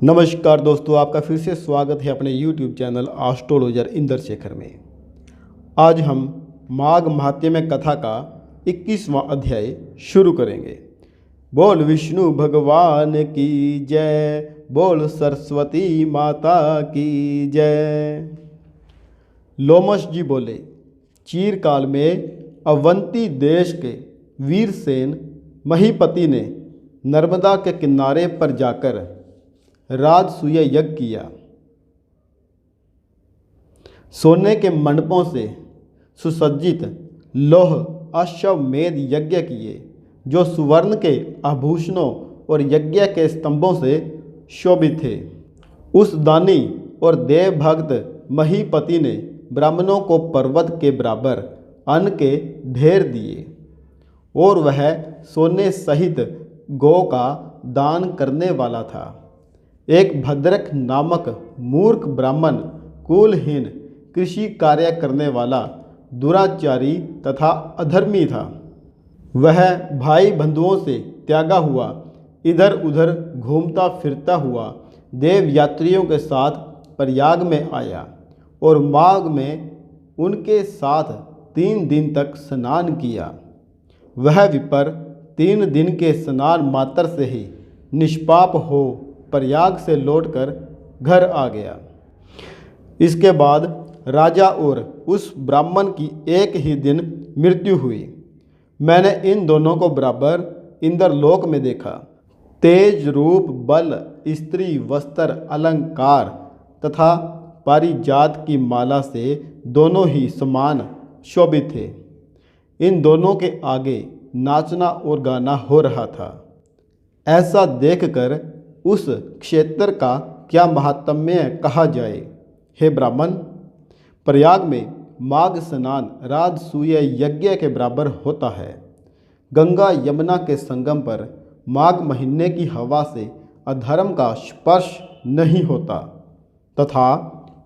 नमस्कार दोस्तों, आपका फिर से स्वागत है अपने YouTube चैनल एस्ट्रोलॉजर इंद्रशेखर में। आज हम माघ महात्म्य कथा का 21वां अध्याय शुरू करेंगे। बोल विष्णु भगवान की जय, बोल सरस्वती माता की जय। लोमश जी बोले, चीरकाल में अवंती देश के वीरसेन महीपति ने नर्मदा के किनारे पर जाकर राजसूय यज्ञ किया। सोने के मंडपों से सुसज्जित लौह अश्वमेध यज्ञ किए, जो सुवर्ण के आभूषणों और यज्ञ के स्तंभों से शोभित थे। उस दानी और देवभक्त महीपति ने ब्राह्मणों को पर्वत के बराबर अन्न के ढेर दिए, और वह सोने सहित गौ का दान करने वाला था। एक भद्रक नामक मूर्ख ब्राह्मण कुलहीन कृषि कार्य करने वाला दुराचारी तथा अधर्मी था। वह भाई बंधुओं से त्यागा हुआ इधर उधर घूमता फिरता हुआ देव यात्रियों के साथ प्रयाग में आया और माघ में उनके साथ 3 दिन तक स्नान किया। वह विपर 3 दिन के स्नान मात्र से ही निष्पाप हो प्रयाग से लौटकर घर आ गया। इसके बाद राजा और उस ब्राह्मण की एक ही दिन मृत्यु हुई। मैंने इन दोनों को बराबर इंद्रलोक में देखा। तेज रूप बल स्त्री वस्त्र अलंकार तथा पारिजात की माला से दोनों ही समान शोभित थे। इन दोनों के आगे नाचना और गाना हो रहा था। ऐसा देखकर उस क्षेत्र का क्या महात्म्य कहा जाए। हे ब्राह्मण, प्रयाग में माघ स्नान राजसूय यज्ञ के बराबर होता है। गंगा यमुना के संगम पर माघ महीने की हवा से अधर्म का स्पर्श नहीं होता तथा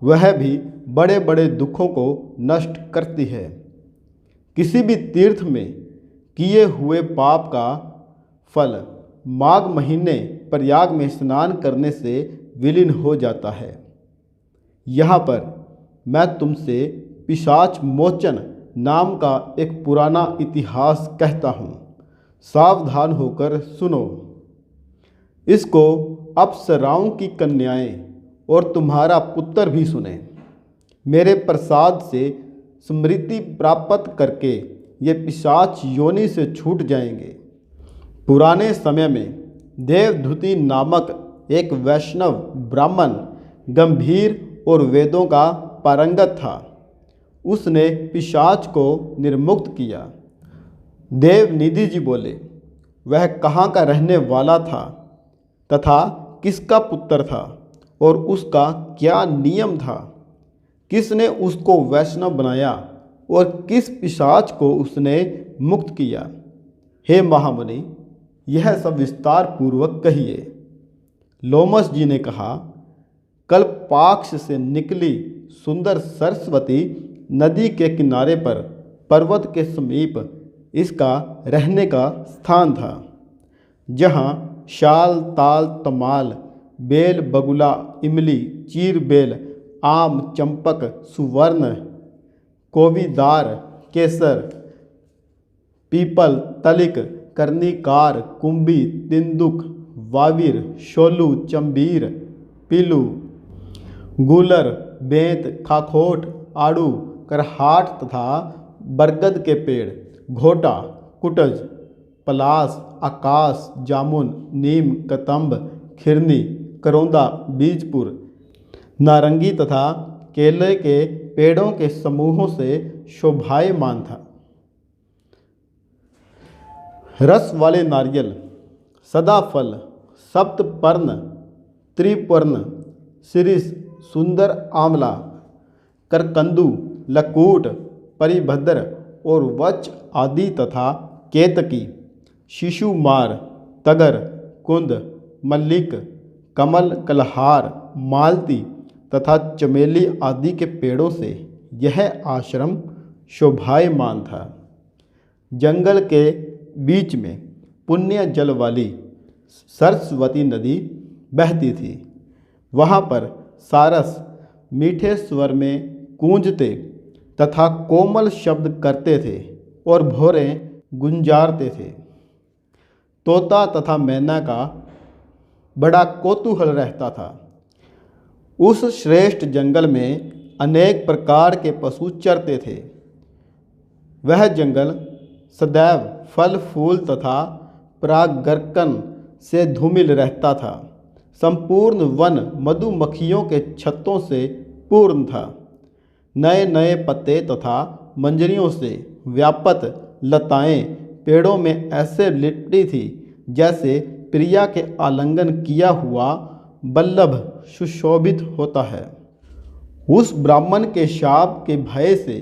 वह भी बड़े बड़े दुखों को नष्ट करती है। किसी भी तीर्थ में किए हुए पाप का फल माघ महीने प्रयाग में स्नान करने से विलीन हो जाता है। यहाँ पर मैं तुमसे पिशाच मोचन नाम का एक पुराना इतिहास कहता हूँ। सावधान होकर सुनो। इसको अप्सराओं की कन्याएं और तुम्हारा पुत्र भी सुने। मेरे प्रसाद से स्मृति प्राप्त करके ये पिशाच योनि से छूट जाएंगे। पुराने समय में देवधुति नामक एक वैष्णव ब्राह्मण गंभीर और वेदों का पारंगत था। उसने पिशाच को निर्मुक्त किया। देवनिधि जी बोले, वह कहाँ का रहने वाला था तथा किसका पुत्र था और उसका क्या नियम था? किसने उसको वैष्णव बनाया और किस पिशाच को उसने मुक्त किया? हे महामुनि, यह सब विस्तार पूर्वक कहिए। लोमश जी ने कहा, कल्पाक्ष से निकली सुंदर सरस्वती नदी के किनारे पर पर्वत के समीप इसका रहने का स्थान था, जहाँ शाल ताल तमाल बेल बगुला इमली चीर बेल आम चंपक सुवर्ण कोविदार केसर पीपल तलिक कर्णिकार कुंभी तिंदुक वाविर शोलू चंबीर पीलू गूलर बेंत खाखोट आड़ू करहाट तथा बरगद के पेड़ घोटा कुटज पलास आकाश जामुन नीम कतंब खिरनी करौंदा बीजपुर नारंगी तथा केले के पेड़ों के समूहों से शोभायमान था। रस वाले नारियल सदाफल सप्तपर्ण त्रिपर्ण शिरीष सुंदर आंवला करकंदू लकूट परिभद्र और वच आदि तथा केतकी शिशुमार तगर कुंद मल्लिक कमल कलहार मालती तथा चमेली आदि के पेड़ों से यह आश्रम शोभायमान था। जंगल के बीच में पुण्य जल वाली सरस्वती नदी बहती थी। वहाँ पर सारस मीठे स्वर में गूंजते तथा कोमल शब्द करते थे और भौरें गुंजारते थे। तोता तथा मैना का बड़ा कौतूहल रहता था। उस श्रेष्ठ जंगल में अनेक प्रकार के पशु चरते थे। वह जंगल सदैव फल फूल तथा परागकण से धूमिल रहता था। संपूर्ण वन मधुमक्खियों के छत्तों से पूर्ण था। नए नए पत्ते तथा मंजरियों से व्याप्त लताएं पेड़ों में ऐसे लिपटी थी जैसे प्रिया के आलिंगन किया हुआ बल्लभ सुशोभित होता है। उस ब्राह्मण के शाप के भय से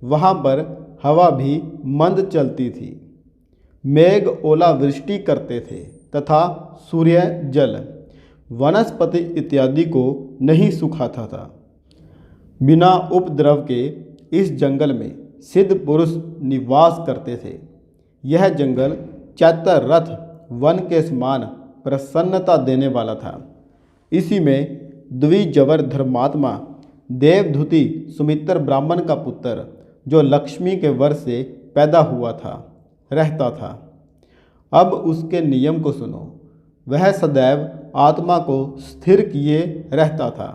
वहाँ पर हवा भी मंद चलती थी। मेघ ओलावृष्टि करते थे तथा सूर्य जल वनस्पति इत्यादि को नहीं सुखाता था। बिना उपद्रव के इस जंगल में सिद्ध पुरुष निवास करते थे। यह जंगल चैत्र रथ वन के समान प्रसन्नता देने वाला था। इसी में द्विजवर धर्मात्मा देवधुति सुमित्र ब्राह्मण का पुत्र, जो लक्ष्मी के वर से पैदा हुआ था, रहता था। अब उसके नियम को सुनो। वह सदैव आत्मा को स्थिर किए रहता था।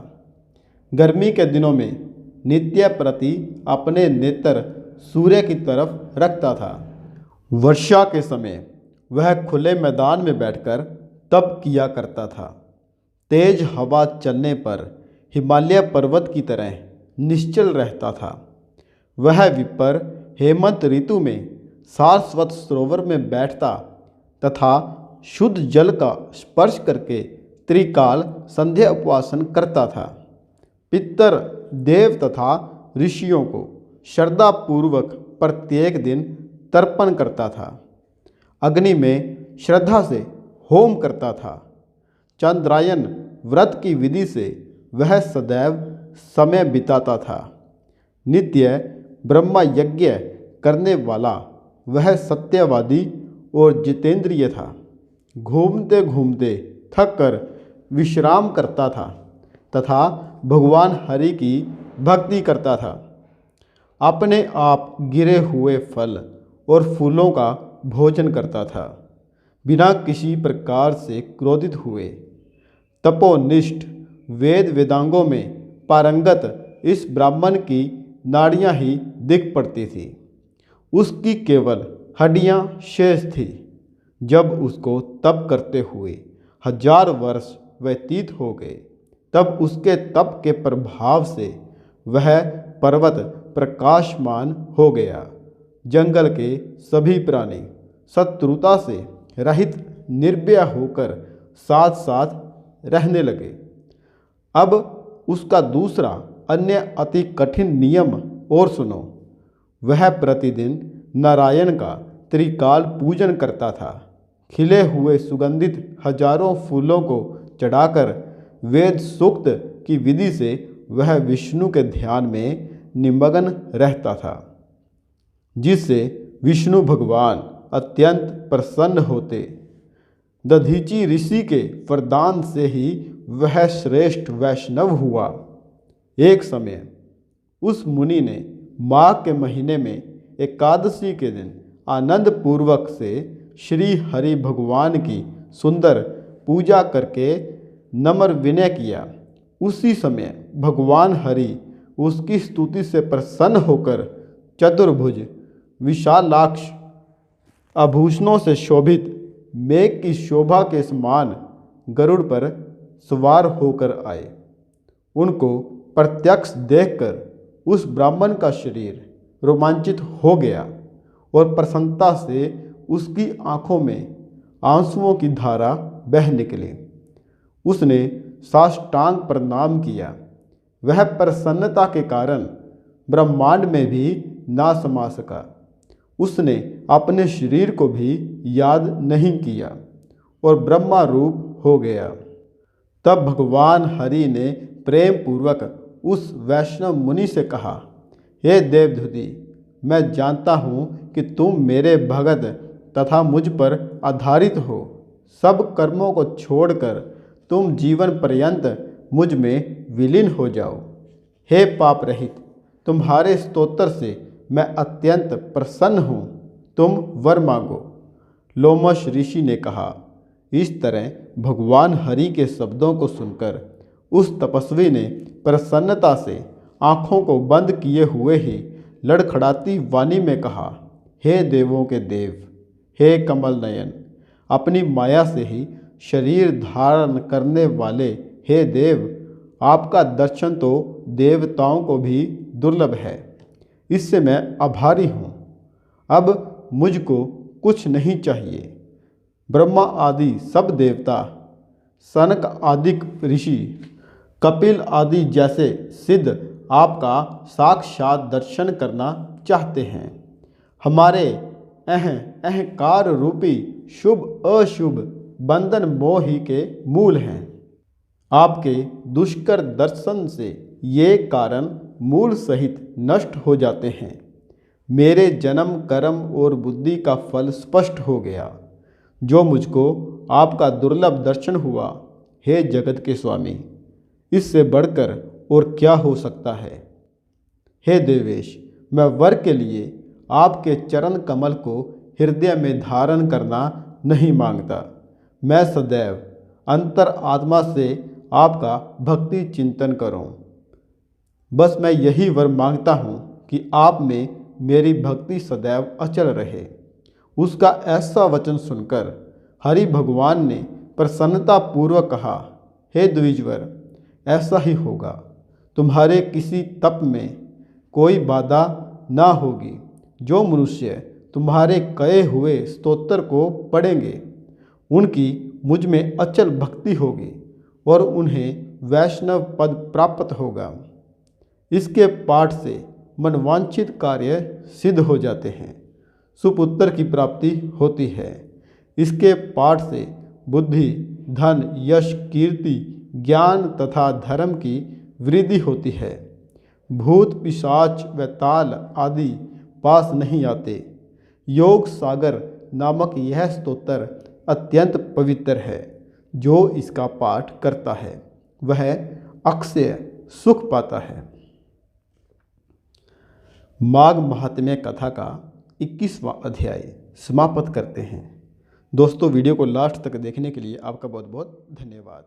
गर्मी के दिनों में नित्य प्रति अपने नेत्र सूर्य की तरफ रखता था। वर्षा के समय वह खुले मैदान में बैठकर तप किया करता था। तेज हवा चलने पर हिमालय पर्वत की तरह निश्चल रहता था। वह विपर हेमंत ऋतु में सारस्वत सरोवर में बैठता तथा शुद्ध जल का स्पर्श करके त्रिकाल संध्या उपासन करता था। पितर देव तथा ऋषियों को श्रद्धापूर्वक प्रत्येक दिन तर्पण करता था। अग्नि में श्रद्धा से होम करता था। चंद्रायन व्रत की विधि से वह सदैव समय बिताता था। नित्य ब्रह्म यज्ञ करने वाला वह सत्यवादी और जितेंद्रिय था। घूमते घूमते थक कर विश्राम करता था तथा भगवान हरि की भक्ति करता था। अपने आप गिरे हुए फल और फूलों का भोजन करता था, बिना किसी प्रकार से क्रोधित हुए। तपोनिष्ठ वेद वेदांगों में पारंगत इस ब्राह्मण की नाड़ियाँ ही दिख पड़ती थी। उसकी केवल हड्डियाँ शेष थी। जब उसको तप करते हुए 1000 वर्ष व्यतीत हो गए, तब उसके तप के प्रभाव से वह पर्वत प्रकाशमान हो गया। जंगल के सभी प्राणी शत्रुता से रहित निर्भय होकर साथ साथ रहने लगे। अब उसका दूसरा अन्य अति कठिन नियम और सुनो। वह प्रतिदिन नारायण का त्रिकाल पूजन करता था। खिले हुए सुगंधित हजारों फूलों को चढ़ाकर वेद सूक्त की विधि से वह विष्णु के ध्यान में निमग्न रहता था, जिससे विष्णु भगवान अत्यंत प्रसन्न होते। दधीची ऋषि के वरदान से ही वह श्रेष्ठ वैष्णव हुआ। एक समय उस मुनि ने माघ के महीने में एकादशी के दिन आनंद पूर्वक से श्री हरि भगवान की सुंदर पूजा करके नम्र विनय किया। उसी समय भगवान हरि उसकी स्तुति से प्रसन्न होकर चतुर्भुज विशालाक्ष आभूषणों से शोभित मेघ की शोभा के समान गरुड़ पर सवार होकर आए। उनको प्रत्यक्ष देखकर उस ब्राह्मण का शरीर रोमांचित हो गया और प्रसन्नता से उसकी आंखों में आंसुओं की धारा बह निकली। उसने साष्टांग प्रणाम किया। वह प्रसन्नता के कारण ब्रह्मांड में भी ना समा सका। उसने अपने शरीर को भी याद नहीं किया और ब्रह्मा रूप हो गया। तब भगवान हरि ने प्रेम पूर्वक उस वैष्णव मुनि से कहा, हे देवधुति, मैं जानता हूँ कि तुम मेरे भगत तथा मुझ पर आधारित हो। सब कर्मों को छोड़कर तुम जीवन पर्यंत मुझ में विलीन हो जाओ। हे पाप रहित, तुम्हारे स्तोत्र से मैं अत्यंत प्रसन्न हूँ। तुम वर मांगो। लोमश ऋषि ने कहा। इस तरह भगवान हरि के शब्दों को सुनकर उस तपस्वी ने प्रसन्नता से आँखों को बंद किए हुए ही लड़खड़ाती वाणी में कहा, हे देवों के देव, हे कमल नयन, अपनी माया से ही शरीर धारण करने वाले हे देव, आपका दर्शन तो देवताओं को भी दुर्लभ है। इससे मैं आभारी हूँ। अब मुझको कुछ नहीं चाहिए। ब्रह्मा आदि सब देवता, सनक आदि ऋषि, कपिल आदि जैसे सिद्ध आपका साक्षात दर्शन करना चाहते हैं। हमारे अहंकार रूपी शुभ अशुभ बंधन मोह ही के मूल हैं। आपके दुष्कर दर्शन से ये कारण मूल सहित नष्ट हो जाते हैं। मेरे जन्म कर्म और बुद्धि का फल स्पष्ट हो गया। जो मुझको आपका दुर्लभ दर्शन हुआ, हे जगत के स्वामी, इससे बढ़कर और क्या हो सकता है। हे देवेश, मैं वर के लिए आपके चरण कमल को हृदय में धारण करना नहीं मांगता। मैं सदैव अंतर आत्मा से आपका भक्ति चिंतन करूं। बस मैं यही वर मांगता हूं कि आप में मेरी भक्ति सदैव अचल रहे। उसका ऐसा वचन सुनकर हरि भगवान ने प्रसन्नतापूर्वक कहा, हे द्विजवर, ऐसा ही होगा। तुम्हारे किसी तप में कोई बाधा ना होगी। जो मनुष्य तुम्हारे कहे हुए स्तोत्र को पढ़ेंगे, उनकी मुझ में अचल भक्ति होगी और उन्हें वैष्णव पद प्राप्त होगा। इसके पाठ से मनवांछित कार्य सिद्ध हो जाते हैं, सुपुत्र की प्राप्ति होती है। इसके पाठ से बुद्धि, धन, यश, कीर्ति, ज्ञान तथा धर्म की वृद्धि होती है। भूत, पिशाच व ताल आदि पास नहीं आते। योग सागर नामक यह स्तोत्र अत्यंत पवित्र है। जो इसका पाठ करता है वह अक्षय सुख पाता है। माघ महात्म्य कथा का 21वां अध्याय समाप्त करते हैं। दोस्तों, वीडियो को लास्ट तक देखने के लिए आपका बहुत बहुत धन्यवाद।